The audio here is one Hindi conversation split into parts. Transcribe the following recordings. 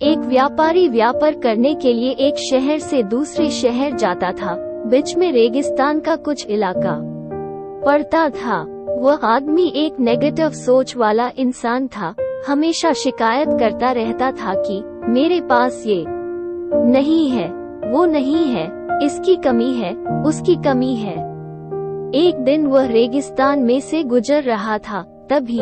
एक व्यापारी व्यापार करने के लिए एक शहर से दूसरे शहर जाता था। बीच में रेगिस्तान का कुछ इलाका पड़ता था। वह आदमी एक नेगेटिव सोच वाला इंसान था। हमेशा शिकायत करता रहता था कि मेरे पास ये नहीं है, वो नहीं है, इसकी कमी है, उसकी कमी है। एक दिन वह रेगिस्तान में से गुजर रहा था, तभी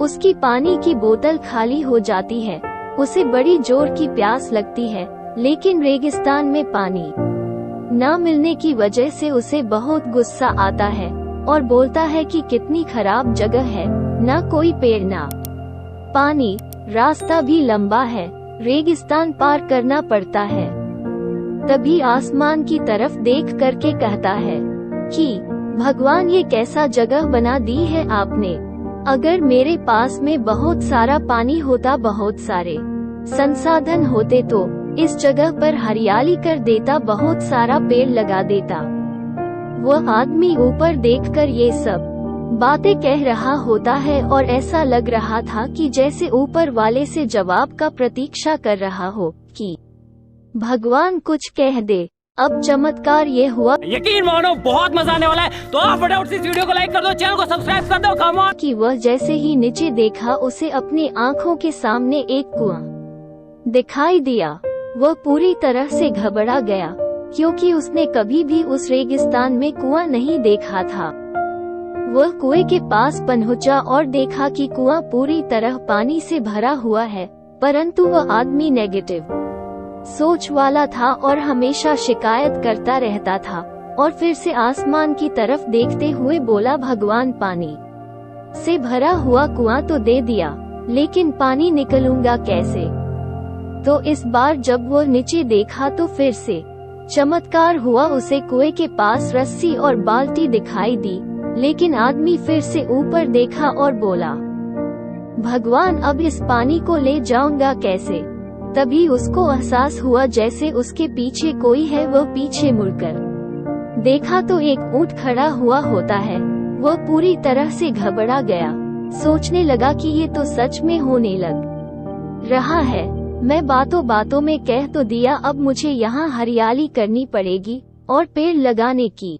उसकी पानी की बोतल खाली हो जाती है। उसे बड़ी जोर की प्यास लगती है, लेकिन रेगिस्तान में पानी न मिलने की वजह से उसे बहुत गुस्सा आता है और बोलता है कि कितनी खराब जगह है, न कोई पेड़ ना पानी, रास्ता भी लंबा है, रेगिस्तान पार करना पड़ता है। तभी आसमान की तरफ देख करके कहता है कि भगवान, ये कैसा जगह बना दी है आपने। अगर मेरे पास में बहुत सारा पानी होता, बहुत सारे संसाधन होते तो इस जगह पर हरियाली कर देता, बहुत सारा पेड़ लगा देता। वह आदमी ऊपर देखकर ये सब बातें कह रहा होता है और ऐसा लग रहा था कि जैसे ऊपर वाले से जवाब का प्रतीक्षा कर रहा हो कि भगवान कुछ कह दे। अब चमत्कार ये हुआ, यकीन मानो बहुत मजा आने वाला है। तो आप फटाफट से इस वीडियो को लाइक कर दो, चैनल को सब्सक्राइब कर दो, कम ऑन। कि वह जैसे ही नीचे देखा, उसे अपनी आँखों के सामने एक कुआं दिखाई दिया। वह पूरी तरह से घबरा गया, क्योंकि उसने कभी भी उस रेगिस्तान में कुआं नहीं देखा था। वह कुएं के पास पहुंचा और देखा कि कुआं पूरी तरह पानी से भरा हुआ है, परंतु वह आदमी नेगेटिव सोच वाला था और हमेशा शिकायत करता रहता था। और फिर से आसमान की तरफ देखते हुए बोला, भगवान, पानी से भरा हुआ कुआं तो दे दिया, लेकिन पानी निकलूंगा कैसे। तो इस बार जब वह नीचे देखा तो फिर से चमत्कार हुआ। उसे कुएं के पास रस्सी और बाल्टी दिखाई दी, लेकिन आदमी फिर से ऊपर देखा और बोला, भगवान, अब इस पानी को ले जाऊंगा कैसे। तभी उसको एहसास हुआ जैसे उसके पीछे कोई है। वह पीछे मुड़कर देखा तो एक ऊंट खड़ा हुआ होता है। वह पूरी तरह से घबरा गया, सोचने लगा कि ये तो सच में होने लग रहा है। मैं बातों बातों में कह तो दिया, अब मुझे यहाँ हरियाली करनी पड़ेगी और पेड़ लगाने की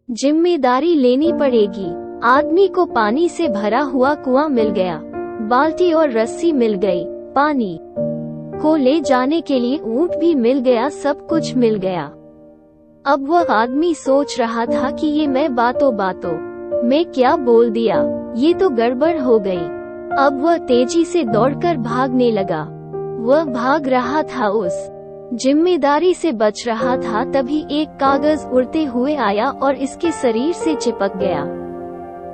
जिम्मेदारी लेनी पड़ेगी। आदमी को पानी से भरा हुआ कुआं मिल गया, बाल्टी और रस्सी मिल गई, पानी को ले जाने के लिए ऊंट भी मिल गया, सब कुछ मिल गया। अब वह आदमी सोच रहा था कि ये मैं बातों बातों में क्या बोल दिया, ये तो गड़बड़ हो गई। अब वह तेजी से दौड़कर भागने लगा। वह भाग रहा था, उस जिम्मेदारी से बच रहा था। तभी एक कागज उड़ते हुए आया और इसके शरीर से चिपक गया।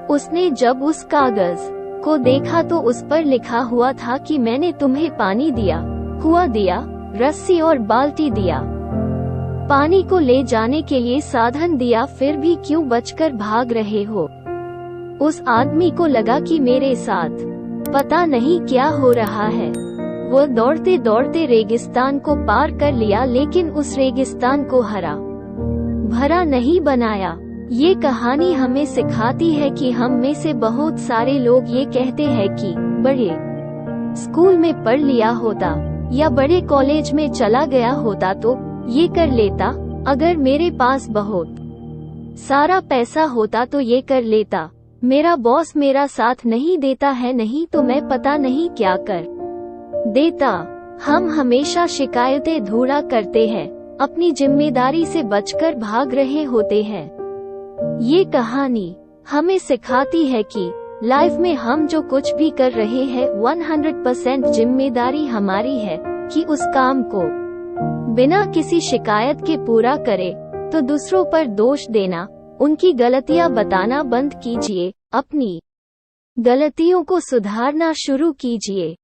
उसने जब उस कागज को देखा तो उस पर लिखा हुआ था कि मैंने तुम्हें पानी दिया, कुआं दिया, रस्सी और बाल्टी दिया, पानी को ले जाने के लिए साधन दिया, फिर भी क्यों बचकर भाग रहे हो। उस आदमी को लगा कि मेरे साथ पता नहीं क्या हो रहा है। वह दौड़ते दौड़ते रेगिस्तान को पार कर लिया, लेकिन उस रेगिस्तान को हरा भरा नहीं बनाया। ये कहानी हमें सिखाती है कि हम में से बहुत सारे लोग ये कहते हैं कि बड़े स्कूल में पढ़ लिया होता या बड़े कॉलेज में चला गया होता तो ये कर लेता, अगर मेरे पास बहुत सारा पैसा होता तो ये कर लेता, मेरा बॉस मेरा साथ नहीं देता है, नहीं तो मैं पता नहीं क्या कर देता। हम हमेशा शिकायतें धूड़ा करते हैं, अपनी जिम्मेदारी से बचकर भाग रहे होते हैं। ये कहानी हमें सिखाती है कि लाइफ में हम जो कुछ भी कर रहे हैं 100% जिम्मेदारी हमारी है कि उस काम को बिना किसी शिकायत के पूरा करे। तो दूसरों पर दोष देना, उनकी गलतियां बताना बंद कीजिए, अपनी गलतियों को सुधारना शुरू कीजिए।